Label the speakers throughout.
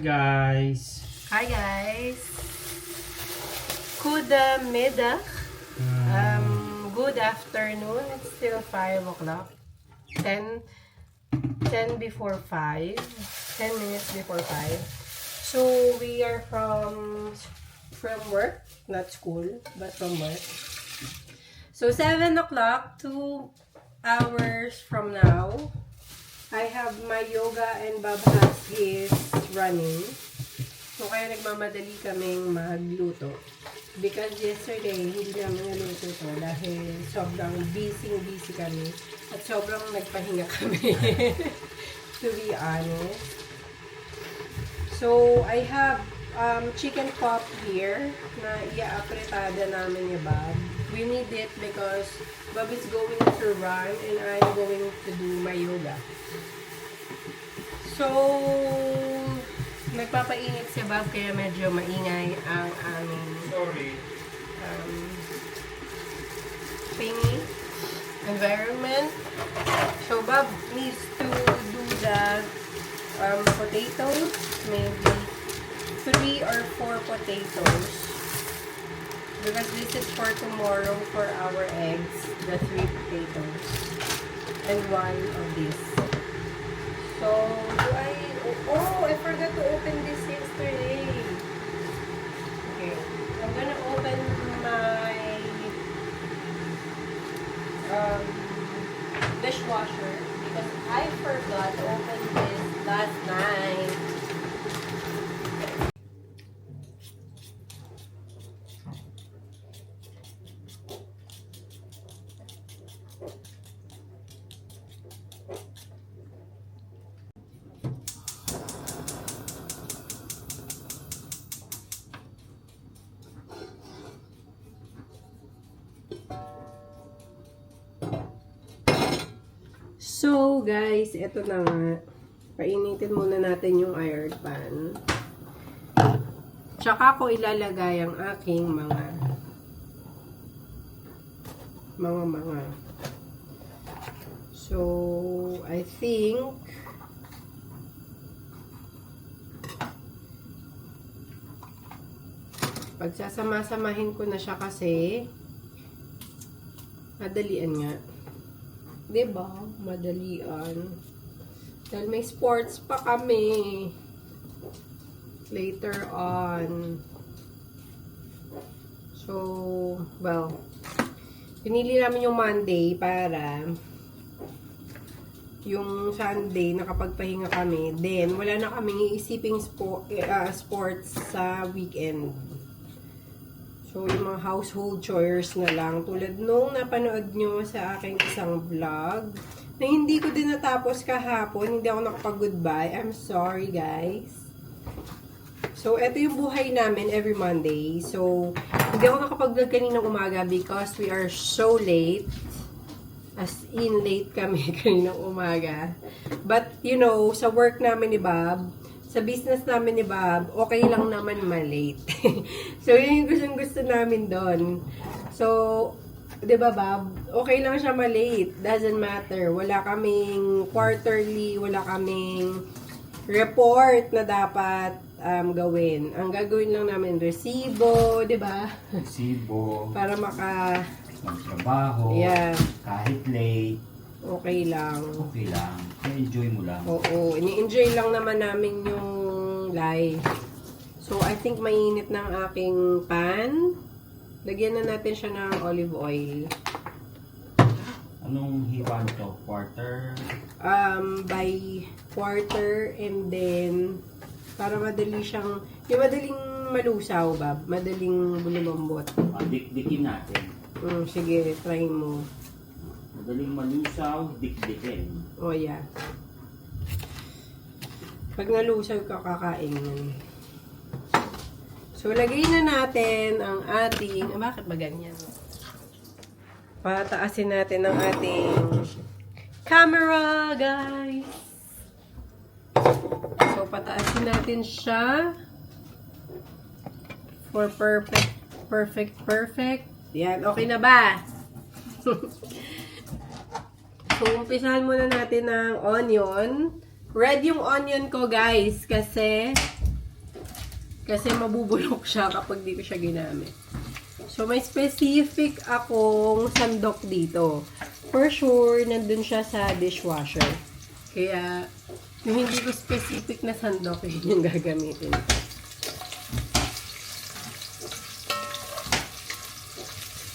Speaker 1: guys!
Speaker 2: Hi guys! Goedemiddag. Good afternoon. It's still 5 o'clock. 10 before 5. 10 minutes before 5. So we are from work. Not school, but from work. So 7 o'clock, 2 hours from now, I have my yoga and Babhas is running. So, kaya nagmamadali kaming magluto. Because yesterday, hindi namin naluto to dahil sobrang busy kami. At sobrang nagpahinga kami. To be honest. So, I have chicken pop here na i-apretada namin ni Bob. We need it because Bob is going to run and I'm going to do my yoga. So, nagpapainit si Bob kaya medyo maingay ang aming thingy, environment. So, Bob needs to do the potatoes, maybe 3 or 4 potatoes. Because this is for tomorrow for our eggs, the 3 potatoes. And 1 of this. So, I forgot to open this yesterday. Okay. I'm gonna open my dishwasher because I forgot to open this last night. So, guys, eto na nga. Painitin muna natin yung iron pan. Tsaka ko ilalagay ang aking mga. So, I think pagsasama-samahin ko na siya kasi madalian nga. Diba? Madalian. Dahil may sports pa kami. Later on. So, well, pinili namin yung Monday para yung Sunday nakapagpahinga kami. Then, wala na kaming iisiping sports sa weekend. So, yung mga household chores na lang. Tulad nung napanood nyo sa aking isang vlog na hindi ko din natapos kahapon. Hindi ako nakapag-goodbye. I'm sorry, guys. So, eto yung buhay namin every Monday. So, hindi ako nakapag-vlog kaninang umaga because we are so late. As in, late kami kaninang umaga. But, you know, sa work namin ni Bob, sa business namin ni Bob, okay lang naman ma-late. So, yun yung gusto namin doon. So, di ba Bob? Okay lang siya ma-late. Doesn't matter. Wala kaming quarterly, wala kaming report na dapat gawin. Ang gagawin lang namin, resibo, di ba?
Speaker 1: Resibo.
Speaker 2: Para
Speaker 1: magtrabaho.
Speaker 2: Yeah.
Speaker 1: Kahit late.
Speaker 2: Okay lang.
Speaker 1: Okay lang. Enjoy mo lang.
Speaker 2: Oo. Ini-enjoy lang naman namin yung life. So, I think mainit na ang aking pan. Lagyan na natin siya ng olive oil.
Speaker 1: Anong hiwan to? Quarter?
Speaker 2: By quarter and then para madali siyang, yung madaling malusaw, Bob. Madaling bulumambot.
Speaker 1: Dikdikin natin.
Speaker 2: Sige, try mo.
Speaker 1: Madaling malusaw, dikdikin.
Speaker 2: Oh, yeah. Pag nalusaw ka, kakain mo. So, lagay na natin ang ating, bakit ba ganyan? Pataasin natin ang ating camera, guys. So, pataasin natin siya for perfect. Yan, okay na ba? So, umpisahan muna natin ng onion. Red yung onion ko, guys, kasi Kasi mabubulok siya kapag di ko siya ginamit. So, may specific akong sandok dito. For sure, nandun siya sa dishwasher. Kaya, yung hindi ko specific na sandok, yun yung gagamitin.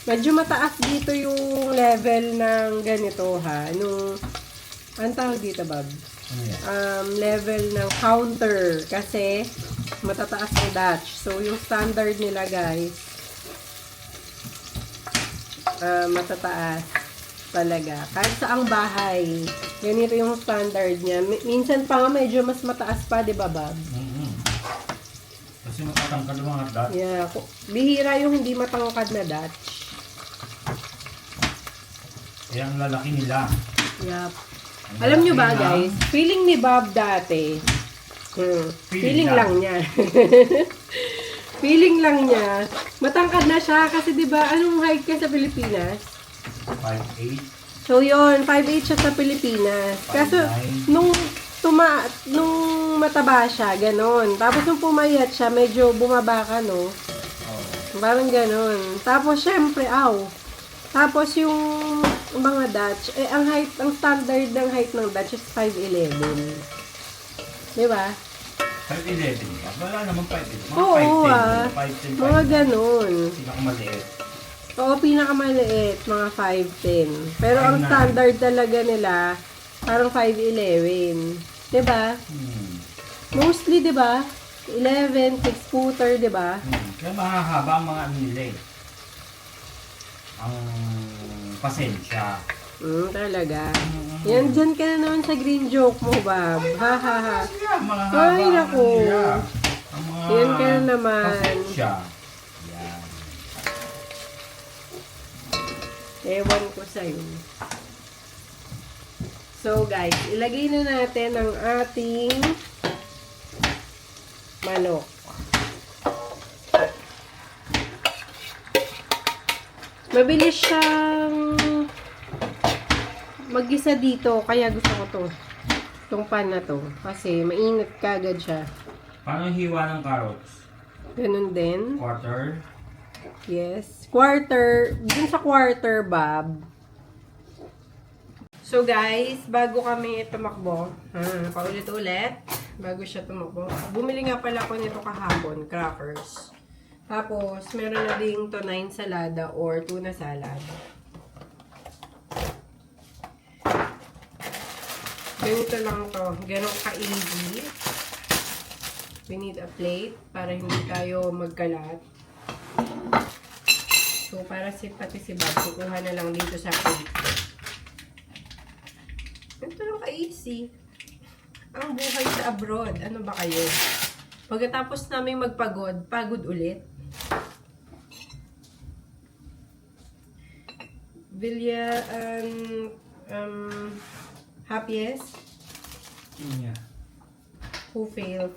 Speaker 2: Medyo mataas dito yung level ng ganito ha. Nung, anong tawag dito, Bob?
Speaker 1: Ano yan?
Speaker 2: Level ng counter. Kasi, matataas ang Dutch. So, yung standard nila, guys, matataas talaga. Kahit sa ang bahay, ganito yung standard niya. Minsan pa nga medyo mas mataas pa, di ba, Bob?
Speaker 1: Kasi matatangkad mga Dutch.
Speaker 2: Yeah. Bihira yung hindi matangkad na Dutch.
Speaker 1: Kaya ang lalaki nila.
Speaker 2: Yup. Alam nyo ba, guys? Feeling ni Bob dati. Feeling lang niya. Feeling lang niya. Matangkad na siya kasi 'di ba anong height ka sa Pilipinas?
Speaker 1: 5'8".
Speaker 2: So yun, 5'8 siya sa Pilipinas. Kaso
Speaker 1: 5'9".
Speaker 2: nung mataba siya, ganon. Tapos nung pumayat siya, medyo bumaba ka, no? Parang ganon. Tapos syempre, Tapos yung mga Dutch, ang standard ng height ng Dutch is 5'11". Di ba?
Speaker 1: 5'11". Wala naman 5'11". Mga
Speaker 2: Oo,
Speaker 1: 5'10". 5'10".
Speaker 2: mga ganon.
Speaker 1: Pinakamaliit.
Speaker 2: Oo, pinakamaliit, mga 5'10". Pero ang
Speaker 1: 5'9".
Speaker 2: standard talaga nila, parang 5'11". Diba? Mostly, diba? 11, 6-footer, diba?
Speaker 1: Kaya mahahaba ang mga ano nila eh. Ang pasensya.
Speaker 2: Talaga. Yan, dyan ka na naman sa green joke mo, Bob. Ha, ha, ha.
Speaker 1: Mahahaba
Speaker 2: Ay, naku.
Speaker 1: ang mga
Speaker 2: Yan ka na naman.
Speaker 1: pasensya. Yan.
Speaker 2: Ewan ko sa'yo. So, guys, ilagay na natin ang ating manok. Mabilis siyang mag-isa dito, kaya gusto ko itong pan na to. Kasi mainit kagad siya.
Speaker 1: Paano hiwa ng carrots?
Speaker 2: Ganun din.
Speaker 1: Quarter?
Speaker 2: Yes. Quarter. Dun sa quarter, Bob. So, guys, bago kami tumakbo, paulit-ulit, bago siya tumakbo, bumili nga pala ako nito kahapon, crackers. Tapos, meron na ding tuna salada or tuna salad. Ganito lang to. Ganun ka-easy. We need a plate para hindi tayo magkalat. So, para pati si Bob, kukuha na lang dito sa plate. Ganito lang ka-easy. Ang buhay sa abroad. Ano ba kayo? Pagkatapos namin magpagod, pagod ulit. Vilya, happiest?
Speaker 1: Yeah.
Speaker 2: Who fail? 5?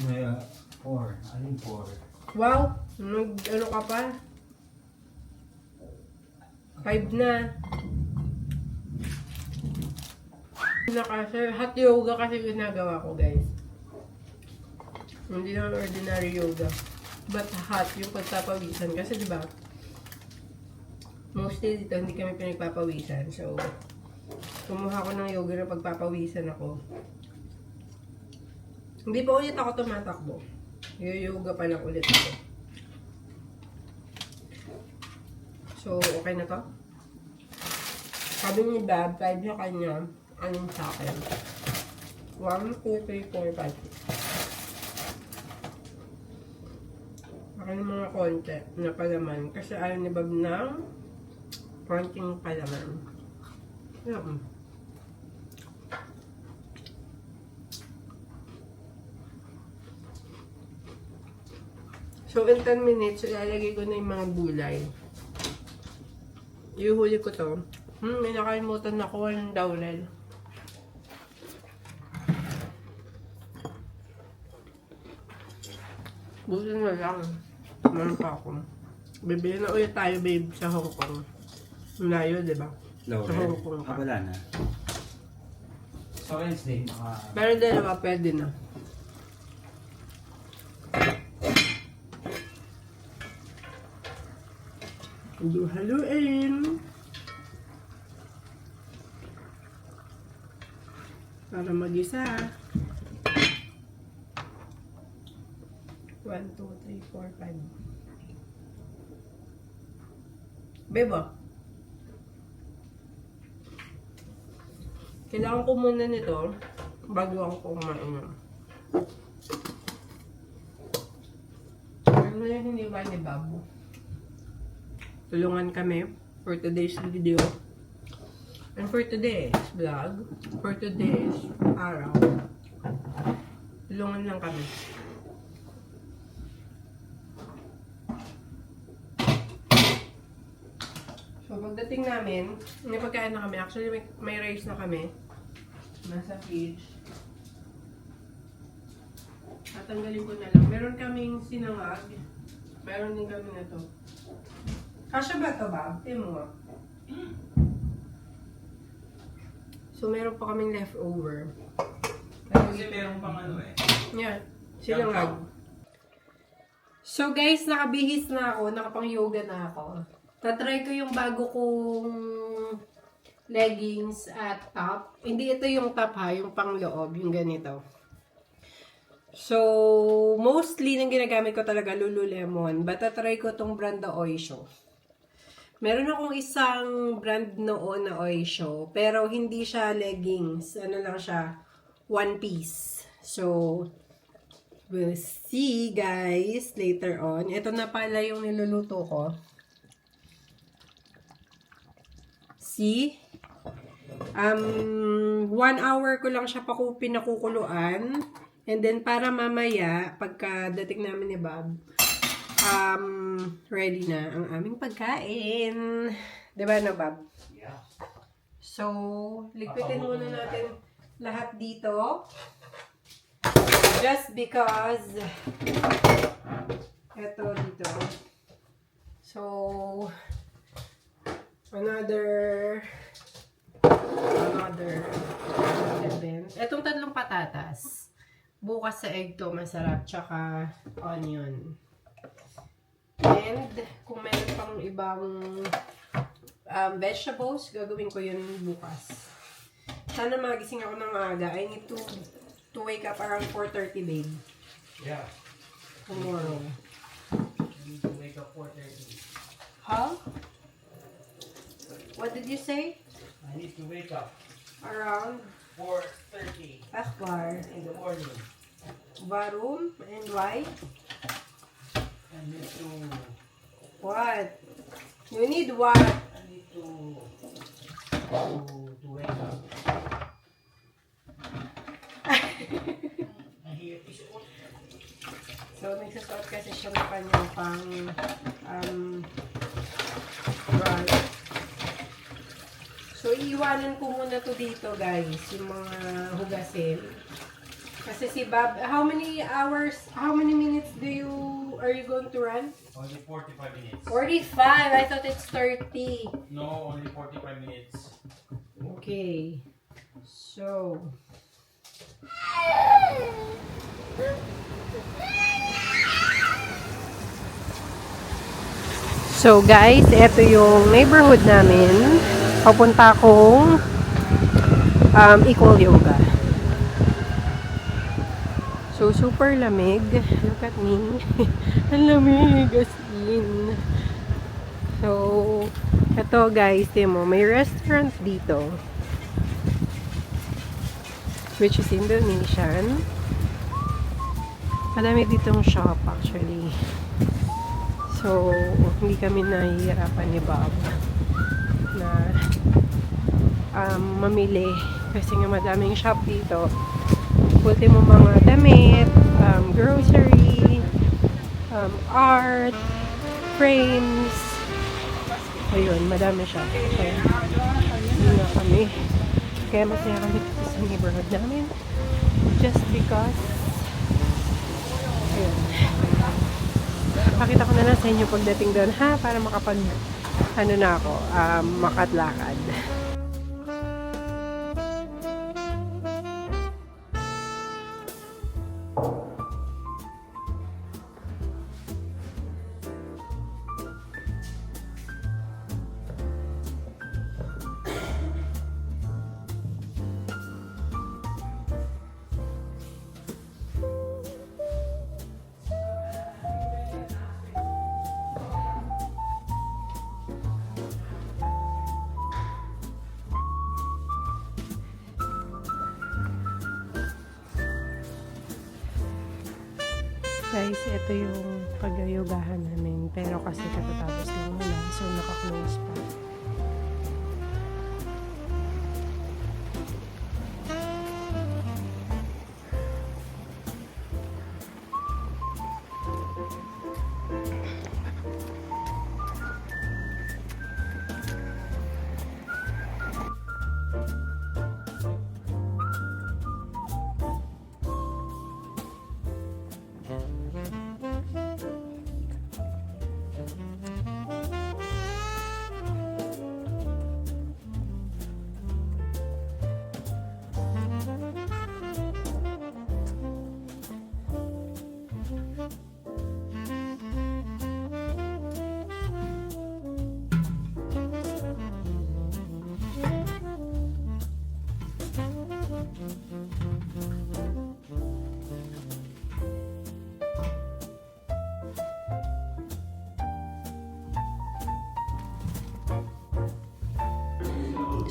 Speaker 1: May 4. Alin 4?
Speaker 2: Wow! Ano ka pa? 5 na. Hot yoga kasi ginagawa ko, guys. Hindi naman ordinary yoga. But hot yung pagpapawisan. Kasi diba, mostly dito hindi kami pinagpapawisan. So, kumuha ko ng yoga na pagpapawisan ako. Hindi pa ulit ako tumatakbo. Yoga pa lang ulit ako. So, okay na to? Sabi ni Bob, 5 na kanya. Anong sa akin? 1, 2, 3, 4, 5. Akin ng mga konti na palaman. Kasi ayaw ni Bob ng konting palaman. Yan. So, in 10 minutes, ilalagay ko na yung mga gulay. Iuhuli ko to. May nakalimutan na kuha ng dawlel. Buti na lang. Meron pa ako. Bibili na ulit tayo, babe, sa Hong Kong. Malayo, di ba? Sa Hong Kong pa.
Speaker 1: Wala na. Sa Wednesday,
Speaker 2: Pero dalawa, pwede na. Haluin. Para mag-isa. 1, 2, 3, 4, 5. Beba. Kailangan ko muna nito bago ako kumain. Ano yan, hindi ba ni Babu? Tulungan kami for today's video. And for today's vlog, for today's araw, tulungan lang kami. So, pagdating namin, may pagkain na kami. Actually, may rice na kami. Nasa fridge. Tatanggalin ko na lang. Meron kaming sinangag. Meron din kami na to. Kasya ba ito, Bob? Tingnan mo nga. So, meron pa kaming leftover.
Speaker 1: Kasi meron pang ano eh.
Speaker 2: Yan. Sinangag. So, guys, nakabihis na ako. Nakapang-yoga na ako. Tatry ko yung bago kong leggings at top. Hindi ito yung top ha, yung pang-loob, yung ganito. So, mostly nang ginagamit ko talaga Lululemon. But tatry ko tong brand na Oysho. Meron akong isang brand noon na Oysho, pero hindi siya leggings. Ano lang siya, one piece. So, we'll see guys later on. Ito na pala yung niluluto ko. See? 1 hour ko lang siya pinakukuluan. And then, para mamaya, pagkadating namin ni Bob, ready na ang aming pagkain. Diba na, Bob?
Speaker 1: Yeah.
Speaker 2: So, ligpitin muna natin lahat dito. Just because, eto dito. So, another 7. Etong tatlong patatas. Bukas sa egg to, masarap. Tsaka onion. And, kung meron pang ibang vegetables, gagawin ko yun bukas. Sana magising ako ng aga. I need to wake up around 4:30, babe.
Speaker 1: Yeah.
Speaker 2: Tomorrow.
Speaker 1: You need to wake up 4:30.
Speaker 2: Huh? What did you say?
Speaker 1: I need to wake up
Speaker 2: Around
Speaker 1: 4:30
Speaker 2: Akbar.
Speaker 1: in the morning.
Speaker 2: Varum? And why?
Speaker 1: I need to
Speaker 2: What? You need what?
Speaker 1: I need to wake up. I hear episode.
Speaker 2: So, nagsusot kasi siya ng kanyang pang bra. So, iiwanan ko muna to dito, guys. Yung mga hugasin. Kasi si Bob, how many minutes are you going to run?
Speaker 1: Only 45 minutes.
Speaker 2: 45! I thought it's 30.
Speaker 1: No, only 45 minutes.
Speaker 2: Okay. So, guys, ito yung neighborhood namin. Papunta akong Equal Yoga. So, super lamig. Look at me. Ang lamig as in. So, ito guys, mo, may restaurant dito. Which is Indonesian. Madami ditong shop actually. So, hindi kami nahihirapan ni Bob na mamili. Kasi nga madaming shop dito. Ultimo mga damit, grocery, art, frames. Ayun, madami siya. Kaya, hindi na kami. Kaya masaya kami dito sa neighborhood namin. Just because, ayun. Pakita ko na lang sa inyo pagdating doon, ha? Para makatlakad. Guys, ito yung pag-yogahan namin. Pero kasi katatapos lang muna. So, naka-close pa.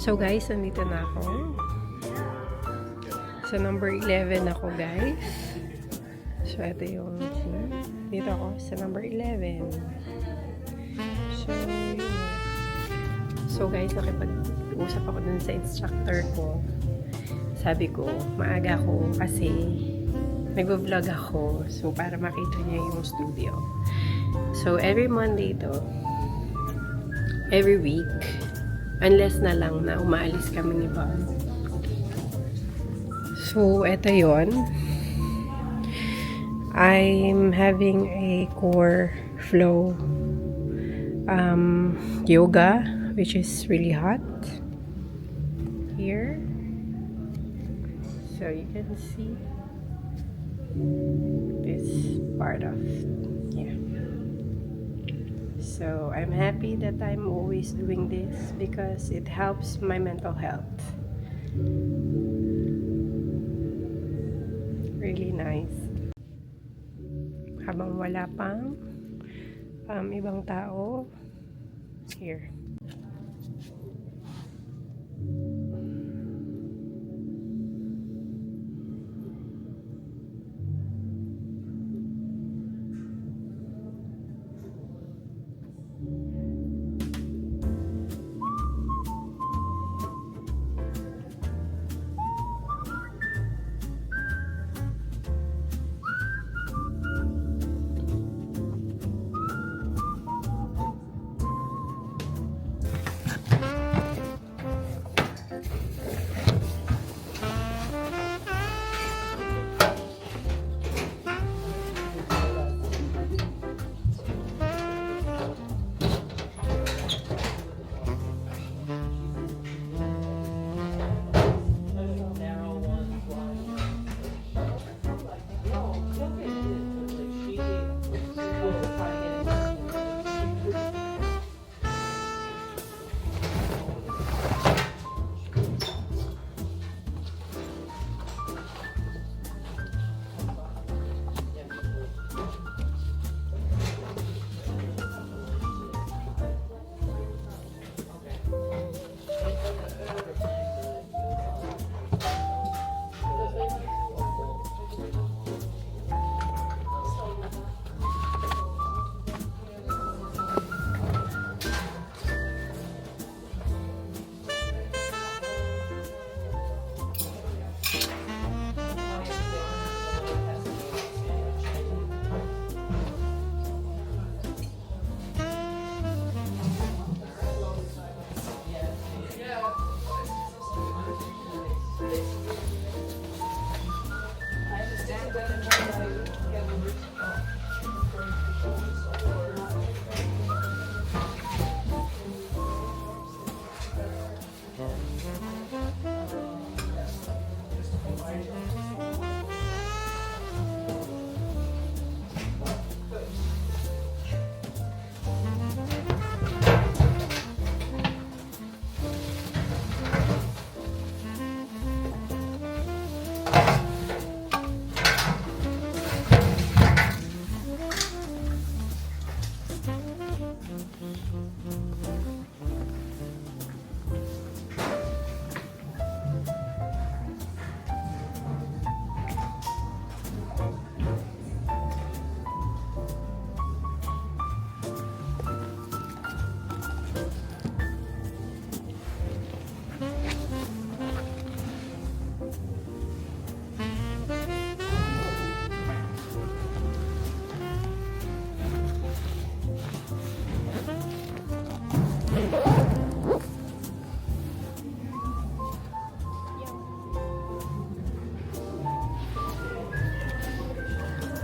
Speaker 2: So guys, nandito na ako. Sa number 11 ako guys. So ito yung dito ako sa number 11. So guys, nakipag-usap ako dun sa instructor ko. Sabi ko, maaga ako kasi nag-vlog ako. So para makita niya yung studio. So every Monday to, every week, unless na lang na umaalis kami ni Bob. So, eto yon. I'm having a core flow yoga, which is really hot here. So, you can see this part of, yeah. So, I'm happy that I'm always doing this because it helps my mental health. Really nice. Habang wala pang ibang tao here.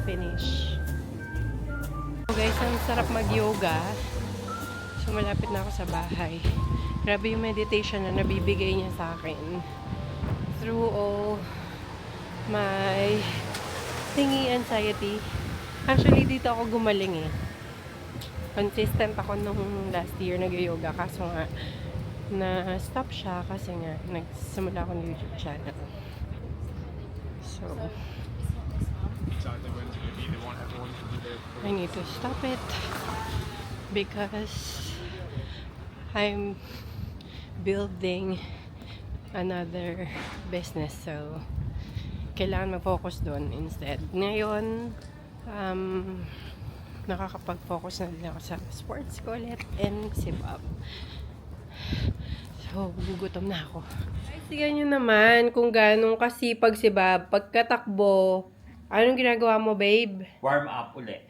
Speaker 2: finish. So guys, ang sarap mag-yoga. So malapit na ako sa bahay. Grabe yung meditation na nabibigay niya sa akin. Through all my thingy anxiety. Actually, dito ako gumaling eh. Consistent ako nung last year nag-yoga. Kaso nga, na-stop siya kasi nga, nagsimula ako ng YouTube channel. So, I need to stop it because I'm building another business. So, kailangan mag-focus doon instead. Ngayon, nakakapag-focus na din ako sa sports ko ulit and sip-up. So, gugutom na ako. Guys, tignan nyo naman kung ganong kasipag si Bob. Pagkatakbo, anong ginagawa mo, babe?
Speaker 1: Warm up ulit.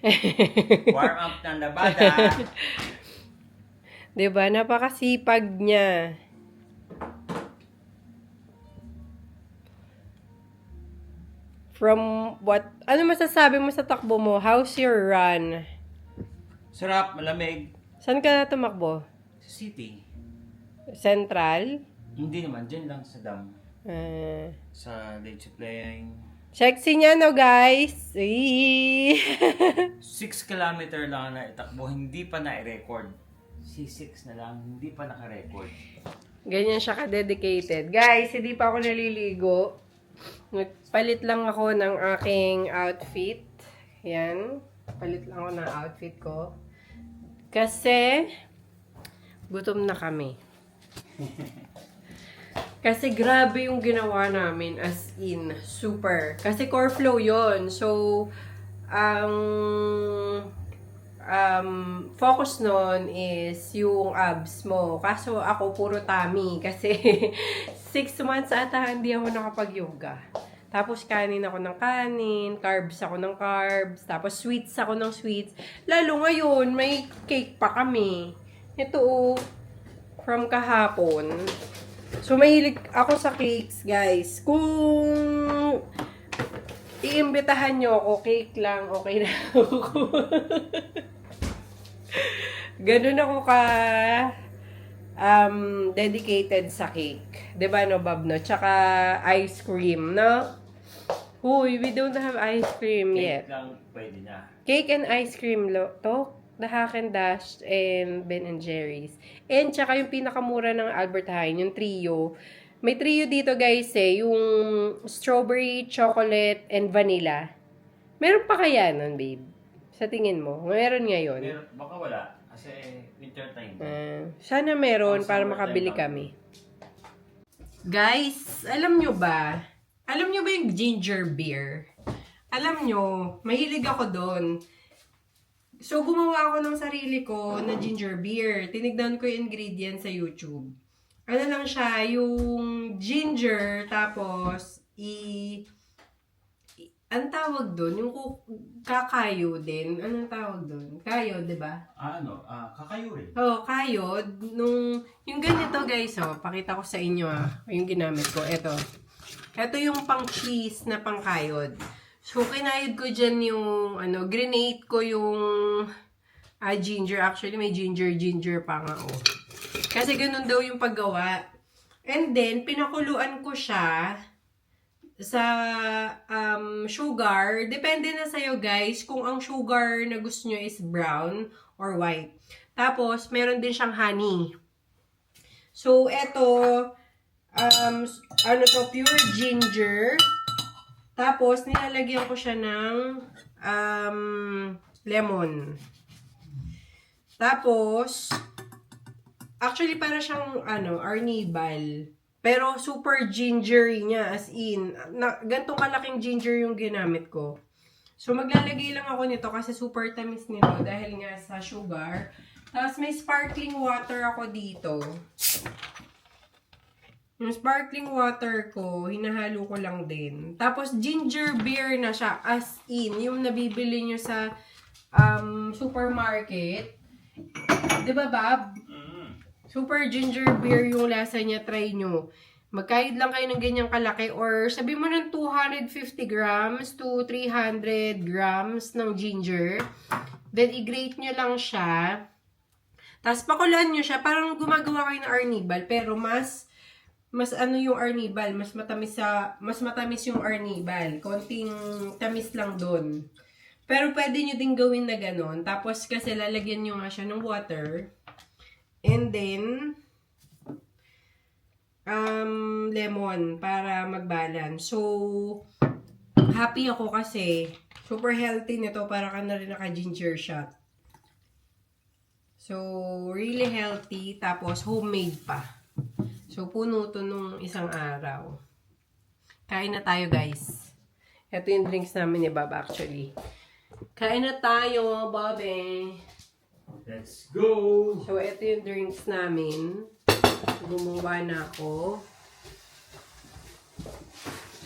Speaker 1: Warm up ng labada.
Speaker 2: Diba? Napakasipag niya. From what? Ano masasabi mo sa takbo mo? How's your run?
Speaker 1: Sarap, malamig.
Speaker 2: Saan ka tumakbo?
Speaker 1: Sa city.
Speaker 2: Central?
Speaker 1: Hindi naman, dyan lang sa dam. Sa Leche Plain.
Speaker 2: Sexy niya, no, guys?
Speaker 1: 6 kilometer lang na itakbo, hindi pa na-record. C6 na lang, hindi pa naka-record.
Speaker 2: Ganyan siya ka-dedicated. Guys, hindi pa ako naliligo. Nagpalit lang ako ng aking outfit. Yan. Palit lang ako ng outfit ko. Kasi, gutom na kami. Kasi grabe yung ginawa namin, as in, super. Kasi core flow yon. So, ang focus nun is yung abs mo. Kaso ako puro tummy. Kasi 6 months ata hindi ako nakapag-yoga. Tapos kanin ako ng kanin, carbs ako ng carbs, tapos sweets ako ng sweets. Lalo ngayon, may cake pa kami. Ito, from kahapon. So, mahilig ako sa cakes, guys. Kung iimbitahan nyo ako, cake lang, okay na ako. Ganun ako ka dedicated sa cake. Diba, no, Bob, no? Tsaka ice cream, no? Uy, we don't have ice cream yet.
Speaker 1: Cake lang pwede na.
Speaker 2: Cake and ice cream, to? The Haagen-Dazs and Ben & Jerry's. And tsaka yung pinakamura ng Albert Heijn, yung trio. May trio dito, guys, eh. Yung strawberry, chocolate, and vanilla. Meron pa kaya nun, babe? Sa tingin mo? Meron ngayon.
Speaker 1: Pero baka wala. Kasi winter time.
Speaker 2: Sana meron para
Speaker 1: Summer
Speaker 2: makabili
Speaker 1: time
Speaker 2: kami. Guys, alam nyo ba yung ginger beer? Alam nyo, mahilig ako doon. So, gumawa ako ng sarili ko na ginger beer. Tinignan ko yung ingredients sa YouTube. Ano lang siya, yung ginger, tapos, ang tawag doon, yung kakayo din. Anong tawag doon? Kayo, di ba?
Speaker 1: Kakayuri.
Speaker 2: Oo, kayod. Yung ganito, guys, pakita ko sa inyo, yung ginamit ko. Ito yung pang cheese na pang kayod. So, kinayod ko dyan yung, grenade ko yung ginger. Actually, may ginger pa nga, Kasi ganun daw yung paggawa. And then, pinakuluan ko siya sa sugar. Depende na sa'yo, guys, kung ang sugar na gusto nyo is brown or white. Tapos, meron din siyang honey. So, eto, pure ginger. Tapos, nilalagyan ko siya ng lemon. Tapos, actually, para siyang, arnibal. Pero, super gingery niya, as in. Gantong kalaking ginger yung ginamit ko. So, maglalagay lang ako nito kasi super tamis nito dahil nga sa sugar. Tapos, may sparkling water ako dito. Yung sparkling water ko, hinahalo ko lang din. Tapos, ginger beer na siya, as in, yung nabibili nyo sa supermarket. Diba, Bob? Super ginger beer yung lasa niya, try nyo. Magkahid lang kayo ng ganyang kalaki or sabi mo ng 250 grams to 300 grams ng ginger. Then, i-grate nyo lang siya. Tapos, pakuluan nyo siya. Parang gumagawa kayo ng arnibal. Pero, mas ano yung arnibal. Mas matamis yung arnibal. Konting tamis lang dun. Pero, pwede nyo din gawin na ganon. Tapos, kasi lalagyan nyo nga siya ng water. And then, lemon para mag-balance. So, happy ako kasi super healthy nito para ka na rin naka-ginger shot. So, really healthy. Tapos, homemade pa. So, puno to nung isang araw. Kain na tayo, guys. Ito yung drinks namin ni Bob actually. Kain na tayo, Bobby.
Speaker 1: Let's go!
Speaker 2: So, ito yung drinks namin. Gumawa na ako.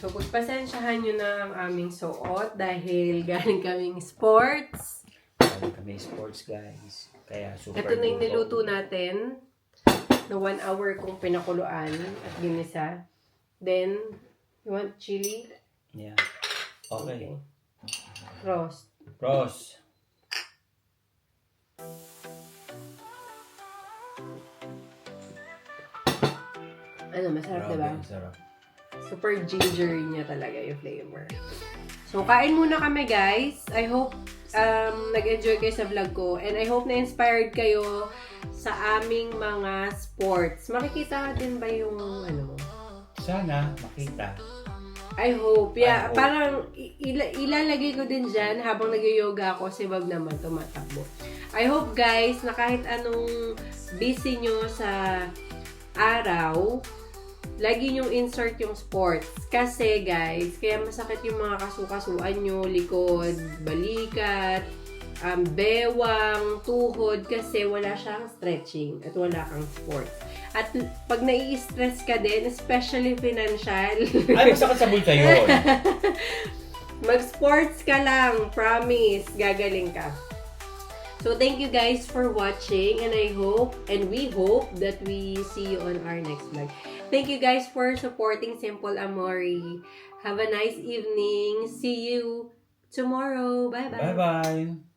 Speaker 2: So, pagpasensyahan nyo na ang aming suot dahil galing kaming sports.
Speaker 1: Galing kami sports, guys. Kaya super
Speaker 2: Ito na yung niluto natin na 1 hour kong pinakuluan at ginisa. Then, you want chili?
Speaker 1: Yeah. Okay.
Speaker 2: Roast.
Speaker 1: Ross.
Speaker 2: Ano, masarap diba?
Speaker 1: Sarap.
Speaker 2: Super gingery niya talaga yung flavor. So, kain muna kami, guys. I hope nag-enjoy kayo sa vlog ko. And I hope na-inspired kayo sa aming mga sports. Makikita din ba yung ano mo?
Speaker 1: Sana makita.
Speaker 2: I hope. Yeah,
Speaker 1: I hope.
Speaker 2: parang ilalagay ko din dyan habang nag-yoga ako si Bob naman tumatakbo. I hope, guys, na kahit anong busy nyo sa araw, lagi nyong insert yung sports. Kasi, guys, kaya masakit yung mga kasukasuan nyo, likod, balikat, bewang, tuhod, kasi wala siyang stretching at wala kang sports. At pag nai-stress ka din, especially financial,
Speaker 1: Ay, masakit sa bulsa yun.
Speaker 2: mag-sports ka lang. Promise, gagaling ka. So, thank you guys for watching and we hope that we see you on our next vlog. Thank you guys for supporting Simple Amori. Have a nice evening. See you tomorrow. Bye-bye.
Speaker 1: Bye-bye.